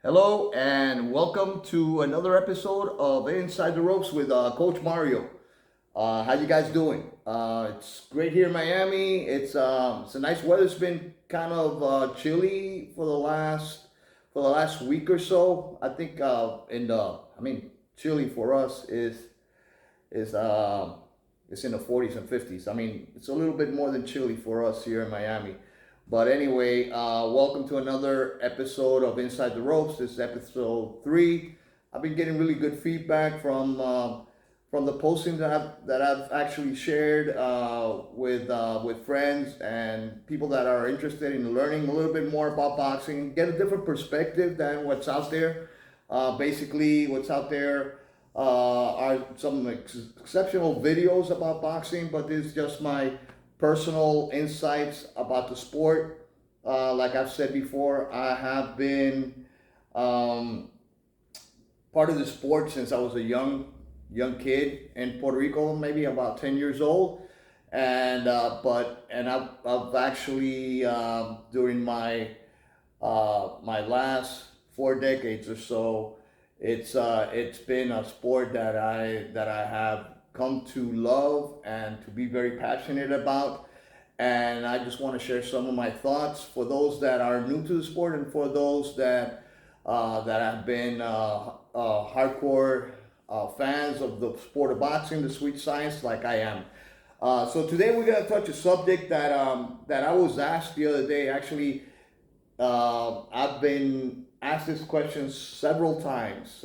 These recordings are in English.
Hello and welcome to another episode of Inside the Ropes with Coach Mario. How you guys doing? It's great here in Miami. It's a nice weather. It's been kind of chilly for the last week or so. I think chilly for us is it's in the 40s and 50s. I mean, it's a little bit more than chilly for us here in Miami. But anyway, welcome to another episode of Inside the Ropes. This is episode 3. I've been getting really good feedback from the postings that I've actually shared with friends and people that are interested in learning a little bit more about boxing, get a different perspective than what's out there. Basically, what's out there are some exceptional videos about boxing, but this is just my personal insights about the sport. Like I've said before, I have been um, part of the sport since I was a young kid in Puerto Rico, maybe about 10 years old. I've actually during my last 4 decades or so, it's been a sport that I have come to love and to be very passionate about. And I just want to share some of my thoughts for those that are new to the sport and for those that have been hardcore fans of the sport of boxing, the sweet science, like I am. So today we're gonna touch a subject that I was asked the other day. Actually, I've been asked this question several times,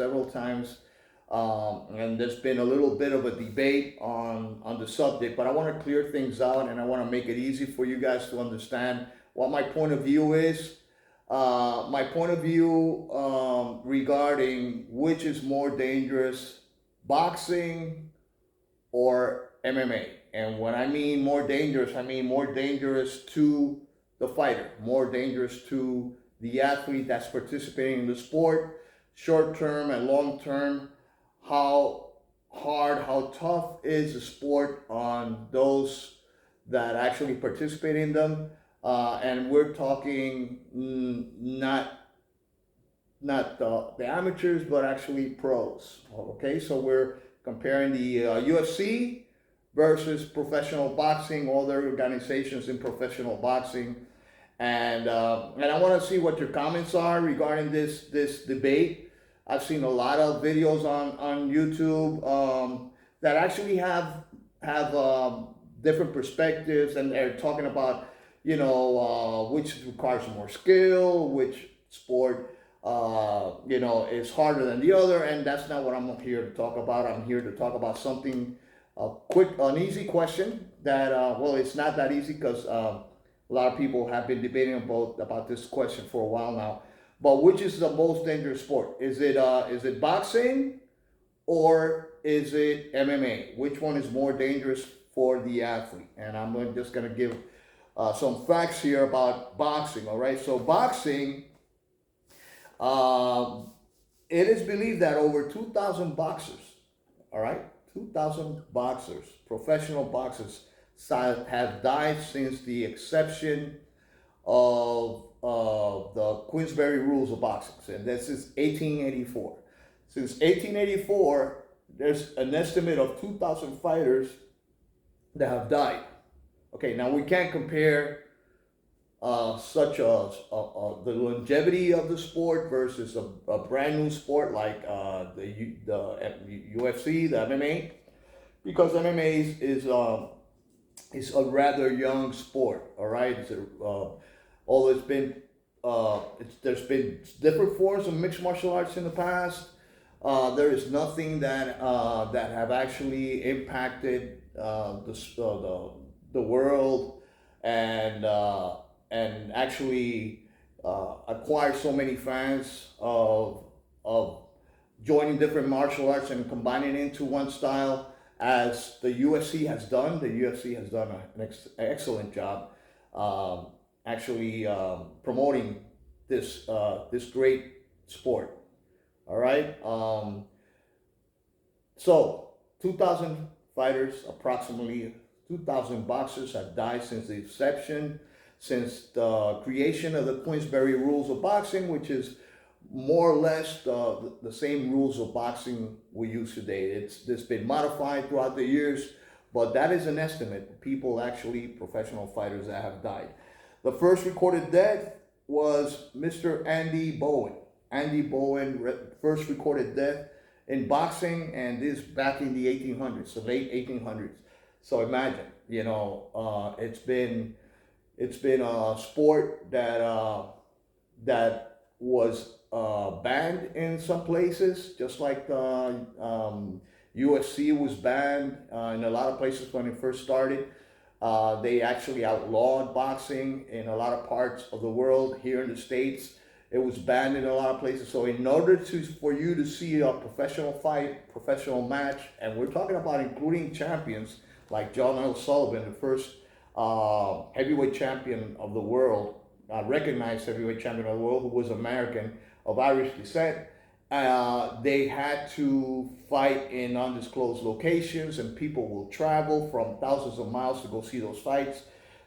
and there's been a little bit of a debate on the subject. But I want to clear things out, and I want to make it easy for you guys to understand what my point of view is. My point of view regarding which is more dangerous, boxing or MMA. And when I mean more dangerous, I mean more dangerous to the fighter, more dangerous to the athlete that's participating in the sport, short term and long term. How hard, how tough is the sport on those that actually participate in them? And we're talking not the amateurs, but actually pros. Okay, so we're comparing the UFC versus professional boxing, all the organizations in professional boxing, and I want to see what your comments are regarding this debate. I've seen a lot of videos on YouTube that actually have different perspectives, and they're talking about which requires more skill, which sport is harder than the other, and that's not what I'm here to talk about. I'm here to talk about something an easy question that it's not that easy because a lot of people have been debating about this question for a while now. But which is the most dangerous sport? Is it boxing or is it MMA? Which one is more dangerous for the athlete? And I'm just going to give some facts here about boxing. All right, so boxing, uh, it is believed that over 2,000 boxers, all right, 2,000 boxers, professional boxers, have died since the exception of the Queensberry rules of boxing, and this is 1884. Since 1884, there's an estimate of 2,000 fighters that have died. Okay, now we can't compare such the longevity of the sport versus a brand new sport like the UFC, the MMA, because MMA is a rather young sport. All right, although there's been different forms of mixed martial arts in the past. There is nothing that have actually impacted the world and actually acquire so many fans of joining different martial arts and combining it into one style as the UFC has done. The UFC has done an excellent job actually promoting this great sport. All right. So 2,000 fighters, approximately 2,000 boxers have died since the inception, since the creation of the Queensberry rules of boxing, which is more or less the same rules of boxing we use today. It's been modified throughout the years, but that is an estimate. People actually, professional fighters that have died. The first recorded death was Mr. Andy Bowen. Andy Bowen, first recorded death in boxing, and this back in the 1800s, the late 1800s. So imagine, it's been a sport that was banned in some places, just like the UFC was banned in a lot of places when it first started. They actually outlawed boxing in a lot of parts of the world. Here in the States, it was banned in a lot of places. So in order for you to see a professional fight, professional match, and we're talking about including champions like John L. Sullivan, the first heavyweight champion of the world, recognized heavyweight champion of the world, who was American of Irish descent. They had to fight in undisclosed locations, and people will travel from thousands of miles to go see those fights.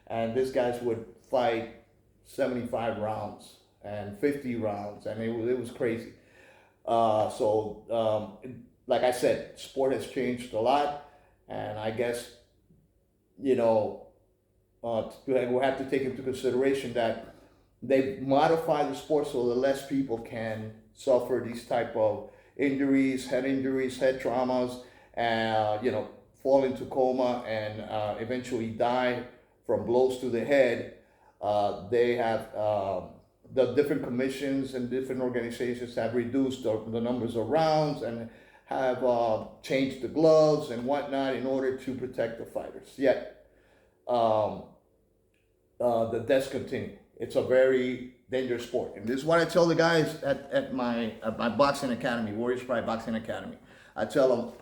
And these guys would fight 75 rounds and 50 rounds, and it was crazy. Like I said, sport has changed a lot, and I guess, we have to take into consideration that they modify the sport so that less people can suffer these type of injuries, head traumas, and fall into coma and eventually die from blows to the head. They have the different commissions and different organizations have reduced the numbers of rounds and have changed the gloves and whatnot in order to protect the fighters. Yet the deaths continue. It's a very dangerous sport, and this is what I tell the guys at my boxing academy, Warriors Pride Boxing Academy. I tell them,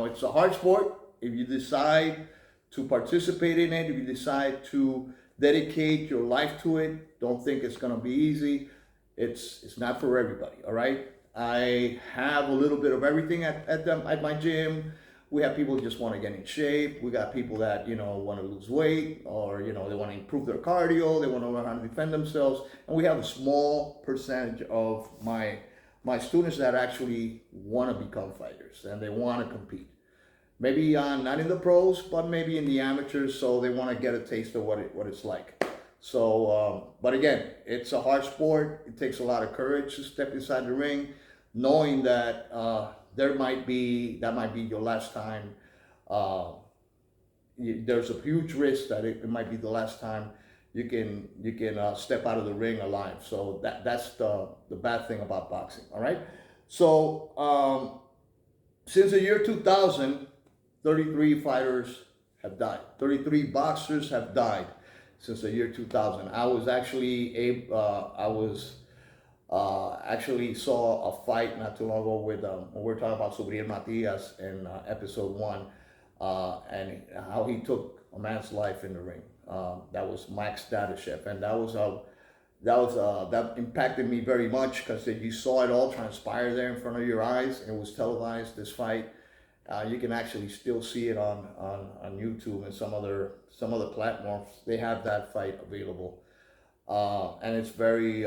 it's a hard sport. If you decide to participate in it, if you decide to dedicate your life to it, don't think it's going to be easy. It's not for everybody. All right. I have a little bit of everything at my gym. We have people who just want to get in shape. We got people that, want to lose weight, or, they want to improve their cardio. They want to learn how to defend themselves. And we have a small percentage of my students that actually want to become fighters and they want to compete. Maybe not in the pros, but maybe in the amateurs. So they want to get a taste of what it's like. So, but again, it's a hard sport. It takes a lot of courage to step inside the ring, knowing that that might be your last time. There's a huge risk that it might be the last time you can step out of the ring alive. So that's the bad thing about boxing. All right. So since the year 2000, 33 fighters have died. 33 boxers have died since the year 2000. I was actually actually saw a fight not too long ago with when we're talking about Subriel Matias in episode 1, and how he took a man's life in the ring. That was Max Dadashev, and that impacted me very much because you saw it all transpire there in front of your eyes. It was televised, this fight. You can actually still see it on YouTube and some other platforms. They have that fight available. And it's very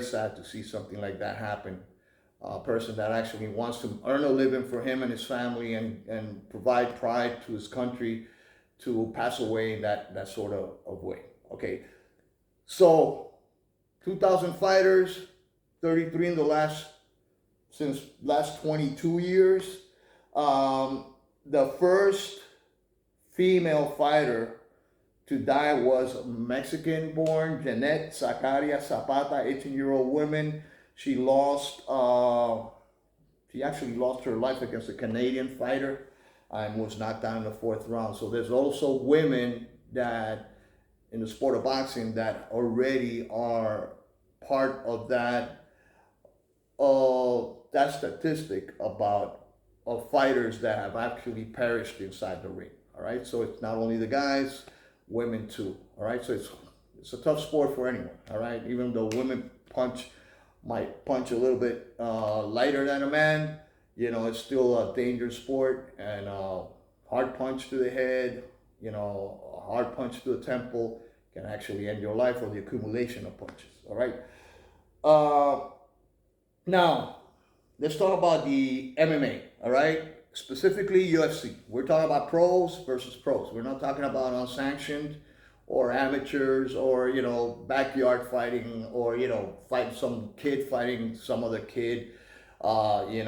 sad to see something like that happen. A person that actually wants to earn a living for him and his family and provide pride to his country to pass away in that sort of way. Okay, so 2,000 fighters, 33 in the last 22 years. The first female fighter to die was Mexican-born Jeanette Zacaria Zapata, 18-year-old woman. She actually lost her life against a Canadian fighter and was knocked down in the 4th round. So there's also women that in the sport of boxing that already are part of that statistic of fighters that have actually perished inside the ring. All right, so it's not only the guys, women too. All right, so it's a tough sport for anyone. All right, even though women might punch a little bit lighter than a man, it's still a dangerous sport, and hard punch to the head, a hard punch to the temple can actually end your life, or the accumulation of punches. All right. Now, let's talk about the MMA, all right? Specifically UFC. We're talking about pros versus pros. We're not talking about unsanctioned or amateurs or, backyard fighting or, fight some kid fighting some other kid, doing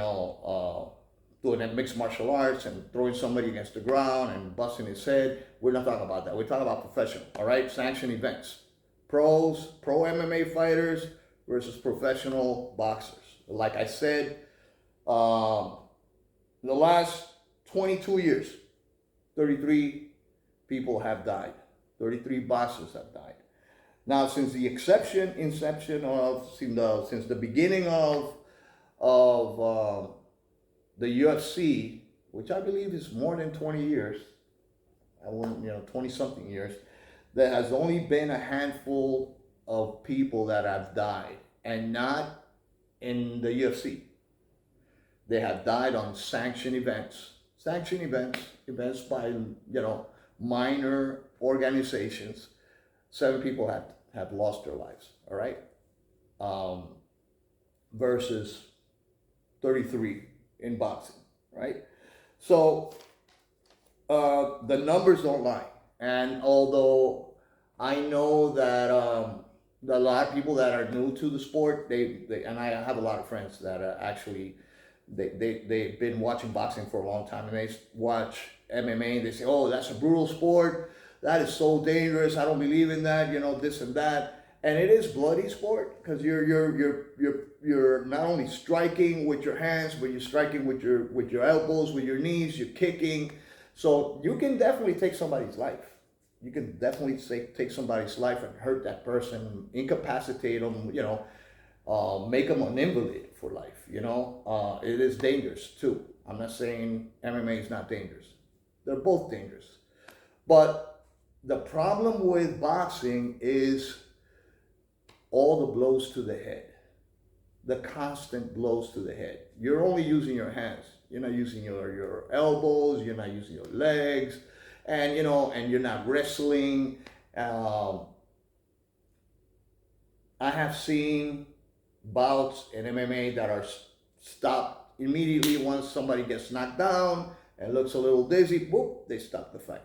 that mixed martial arts and throwing somebody against the ground and busting his head. We're not talking about that. We're talking about professional, all right? Sanctioned events. Pros, pro MMA fighters versus professional boxers. Like I said, the last 22 years, 33 people have died. 33 boxers have died. Now, since the inception of since the beginning of the UFC, which I believe is more than 20 years, 20 something years, there has only been a handful of people that have died, and not in the UFC. They have died on sanctioned events. Events by, minor organizations. 7 people have lost their lives, all right? Versus 33 in boxing, right? So the numbers don't lie. And although I know that a lot of people that are new to the sport, they and I have a lot of friends that actually they've been watching boxing for a long time, and they watch MMA and they say, oh, that's a brutal sport, that is so dangerous, I don't believe in that, this and that. And it is bloody sport because you're not only striking with your hands, but you're striking with your elbows, with your knees, you're kicking. So you can definitely take somebody's life. You can definitely take somebody's life and hurt that person, incapacitate them, make them an invalid for life. It is dangerous too. I'm not saying MMA is not dangerous. They're both dangerous. But the problem with boxing is all the blows to the head, the constant blows to the head. You're only using your hands. You're not using your elbows. You're not using your legs, and you're not wrestling. I have seen bouts in MMA that are stopped immediately once somebody gets knocked down and looks a little dizzy. Whoop, they stop the fight.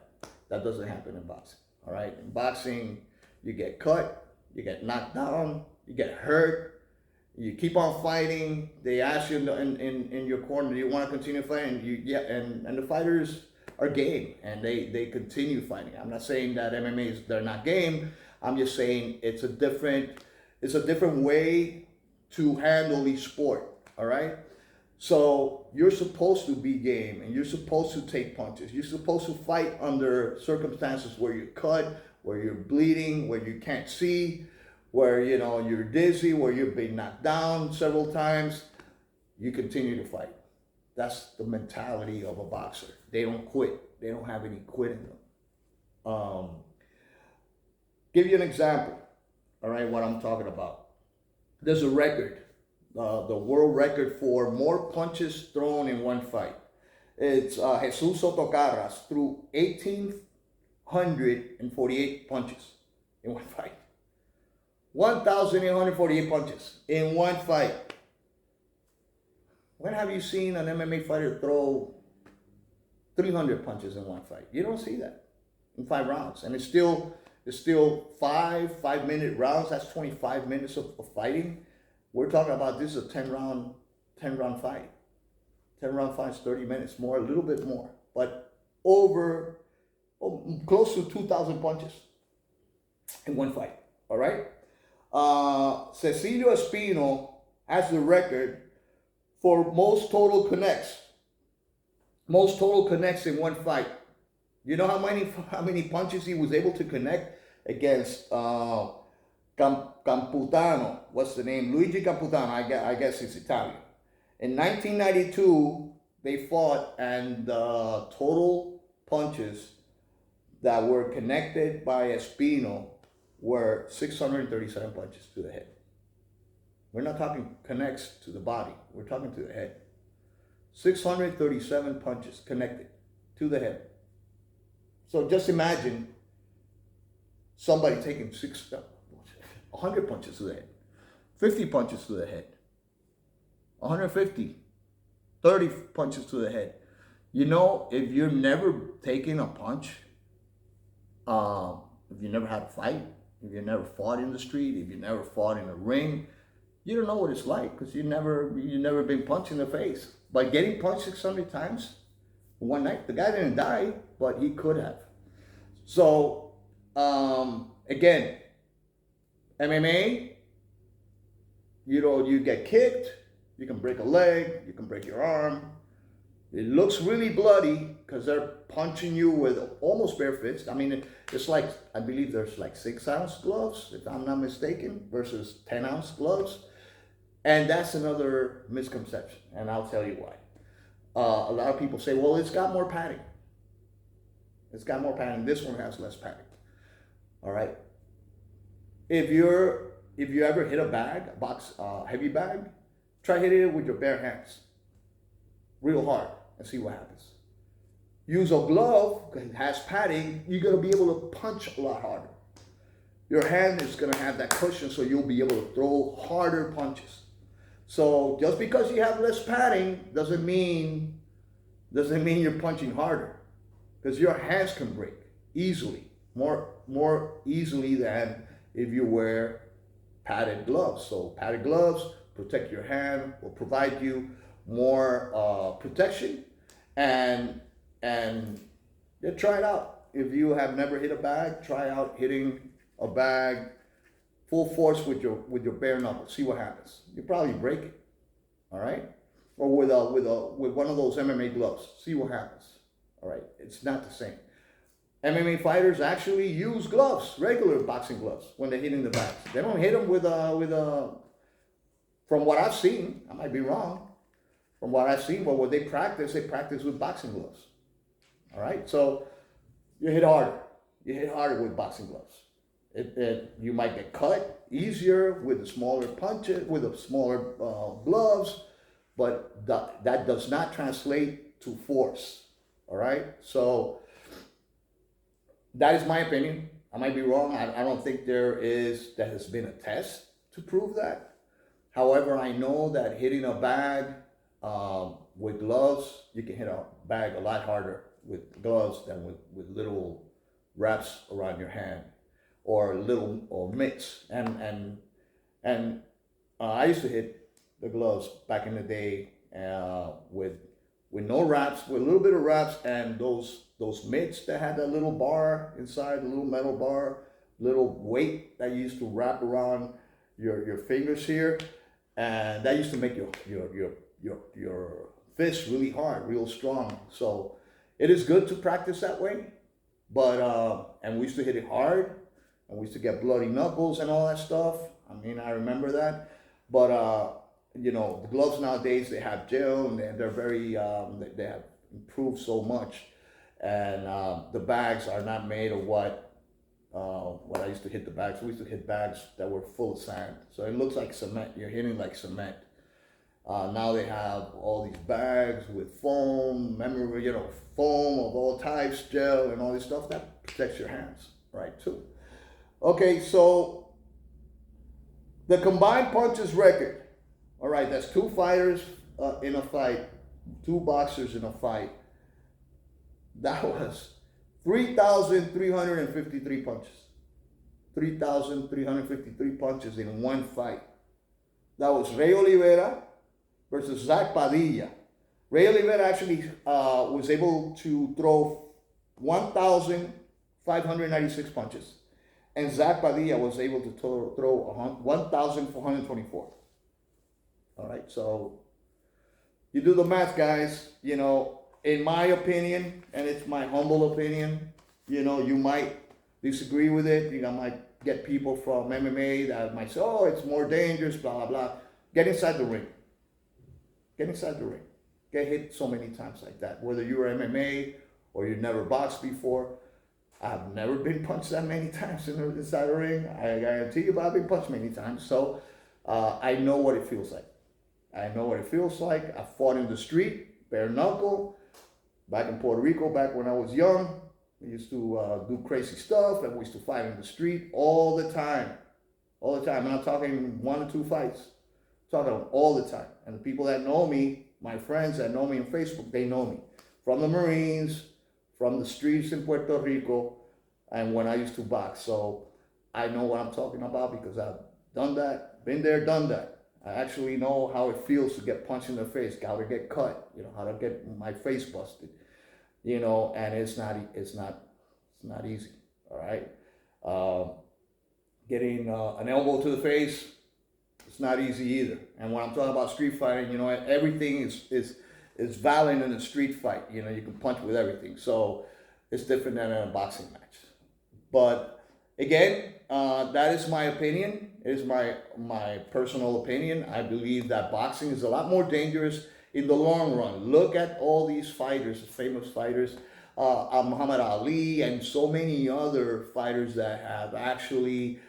That doesn't happen in boxing. All right, in boxing, you get cut, you get knocked down, you get hurt, you keep on fighting. They ask you in your corner, do you want to continue fighting? And the fighters are game and they continue fighting. I'm not saying that MMA they're not game. I'm just saying it's a different way to handle each sport. All right. So you're supposed to be game and you're supposed to take punches. You're supposed to fight under circumstances where you're cut, where you're bleeding, where you can't see, where you're dizzy, where you've been knocked down several times. You continue to fight. That's the mentality of a boxer. They don't quit. They don't have any quit in them. Give you an example. All right, what I'm talking about. There's a record. The world record for more punches thrown in one fight. It's Jesus Soto Carras threw 1,848 punches in one fight. 1,848 punches in one fight. When have you seen an MMA fighter throw 300 punches in one fight? You don't see that in 5 rounds. And it's still 5-minute rounds. That's 25 minutes of fighting. We're talking about this is a 10 round fight. 10 round fights, 30 minutes more, a little bit more, but close to 2,000 punches in one fight. All right. Cecilio Espino has the record for most total connects in one fight. You know how many punches he was able to connect against Camputano? What's the name? Luigi Camputano. I guess he's Italian. In 1992, they fought, and the total punches that were connected by Espino were 637 punches to the head. We're not talking connects to the body. We're talking to the head. 637 punches connected to the head. So just imagine somebody taking 100 punches to the head, 50 punches to the head. 150, 30 punches to the head. You know, if you've never taken a punch, if you never had a fight, if you never fought in the street, if you never fought in a ring, you don't know what it's like because you never been punched in the face. But getting punched 600 times one night, the guy didn't die, but he could have. So again, MMA, you get kicked, you can break a leg, you can break your arm. It looks really bloody because they're punching you with almost bare fists. I mean, it's like, I believe there's like 6-ounce gloves, if I'm not mistaken, versus 10-ounce gloves. And that's another misconception, and I'll tell you why. A lot of people say, well, it's got more padding. It's got more padding. This one has less padding. All right. If you ever hit a bag, a box, heavy bag, try hitting it with your bare hands, real hard, and see what happens. Use a glove because it has padding. You're gonna be able to punch a lot harder. Your hand is gonna have that cushion, so you'll be able to throw harder punches. So just because you have less padding doesn't mean you're punching harder, because your hands can break easily, more easily than if you wear padded gloves. So padded gloves protect your hand, will provide you more protection, and try it out. If you have never hit a bag, try out hitting a bag full force with your bare knuckles. See what happens. You probably break it, all right? Or with one of those MMA gloves. See what happens. All right, it's not the same. MMA fighters actually use gloves, regular boxing gloves, when they're hitting the bags. They don't hit them with from what I've seen, I might be wrong. From what I've seen, but what they practice with boxing gloves. All right, so you hit harder. You hit harder with boxing gloves. You might get cut easier with the smaller punches, with the smaller gloves, but that does not translate to force. All right, so that is my opinion. I might be wrong. I don't think there has been a test to prove that. However, I know that hitting a bag with gloves, you can hit a bag a lot harder with gloves than with little wraps around your hand or mitts. And I used to hit the gloves back in the day with no wraps, with a little bit of wraps, and those mitts that had that little bar inside, the little metal bar, little weight that you used to wrap around your fingers here, and that used to make your fist really hard, real strong. So it is good to practice that way, but and we used to hit it hard, and we used to get bloody knuckles and all that stuff. I mean, I remember that, but the gloves nowadays, they have gel, and they're very they have improved so much, and the bags are not made of what I used to hit the bags. We used to hit bags that were full of sand, so it looks like cement. You're hitting like cement. Now they have all these bags with foam, foam of all types, gel, and all this stuff that protects your hands, right, too. Okay, so the combined punches record. All right, that's two fighters in a fight, two boxers in a fight. That was 3,353 punches. 3,353 punches in one fight. That was Ray Oliveira versus Zach Padilla. Ray Oliveira actually was able to throw 1,596 punches, and Zach Padilla was able to throw 1,424. All right, so you do the math, guys. In my opinion, and it's my humble opinion, you might disagree with it. I might get people from MMA that might say, oh, it's more dangerous, blah, blah, blah. Get inside the ring. Get inside the ring. Get hit so many times like that. Whether you were MMA or you never boxed before, I've never been punched that many times inside the ring. I guarantee you, but I've been punched many times. So I know what it feels like. I know what it feels like. I fought in the street, bare knuckle, back in Puerto Rico, back when I was young. We used to do crazy stuff, and we used to fight in the street all the time. All the time. And I'm talking 1 or 2 fights. Talk to them all the time. And the people that know me, my friends that know me on Facebook, they know me. From the Marines, from the streets in Puerto Rico, and when I used to box. So I know what I'm talking about because I've done that, been there, done that. I actually know how it feels to get punched in the face, how to get cut, how to get my face busted, and it's not easy. All right. Getting an elbow to the face, it's not easy either. And when I'm talking about street fighting, everything is valid in a street fight. You can punch with everything. So it's different than in a boxing match. But again, that is my opinion. It is my personal opinion. I believe that boxing is a lot more dangerous in the long run. Look at all these fighters, famous fighters, Muhammad Ali and so many other fighters that have actually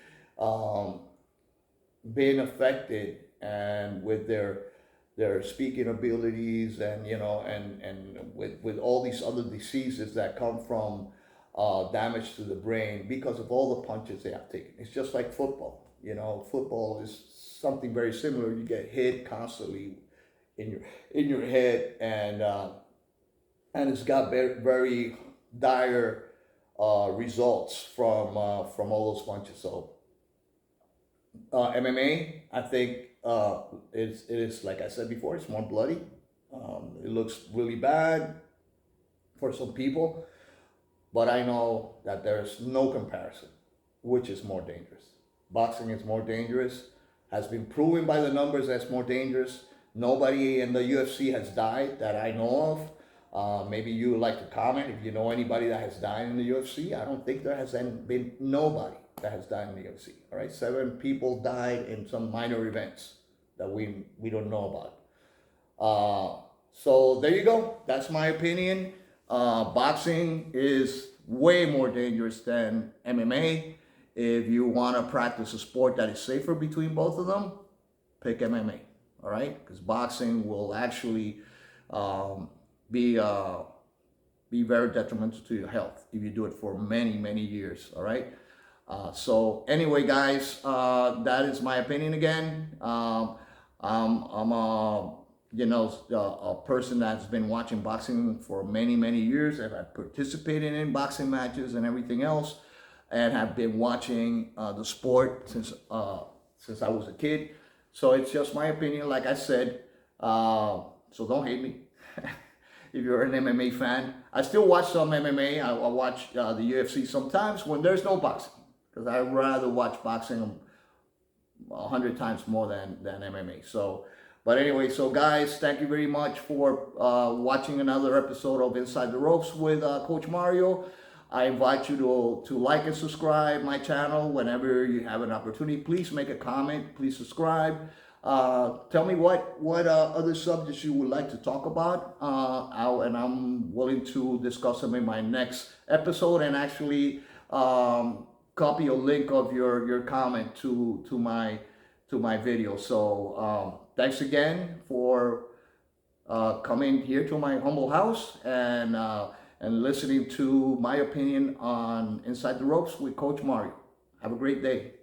been affected and with their speaking abilities and and with all these other diseases that come from damage to the brain because of all the punches they have taken. It's just like football. Football is something very similar. You get hit constantly in your head, and it's got very, very dire results from all those punches. So MMA, I think it is like I said before, it's more bloody. It looks really bad for some people, but I know that there's no comparison, which is more dangerous. Boxing is more dangerous, has been proven by the numbers that's more dangerous. Nobody in the UFC has died that I know of. Maybe you would like to comment if you know anybody that has died in the UFC. I don't think there has been nobody that has died in the UFC. All right, 7 people died in some minor events that we don't know about. So there you go. That's my opinion. Boxing is way more dangerous than MMA. If you want to practice a sport that is safer between both of them, pick MMA. All right, because boxing will actually be very detrimental to your health if you do it for many, many years. All right. So anyway, guys, that is my opinion again. I'm a person that's been watching boxing for many, many years. I've participated in boxing matches and everything else, and have been watching the sport since I was a kid. So it's just my opinion, like I said. So don't hate me if you're an MMA fan. I still watch some MMA. I watch the UFC sometimes when there's no boxing, because I'd rather watch boxing 100 times more than MMA. So, but anyway, so guys, thank you very much for watching another episode of Inside the Ropes with Coach Mario. I invite you to like and subscribe my channel whenever you have an opportunity. Please make a comment. Please subscribe. Tell me what other subjects you would like to talk about, and I'm willing to discuss them in my next episode, and actually copy a link of your comment to my video. So thanks again for coming here to my humble house and listening to my opinion on Inside the Ropes with Coach Mario. Have a great day.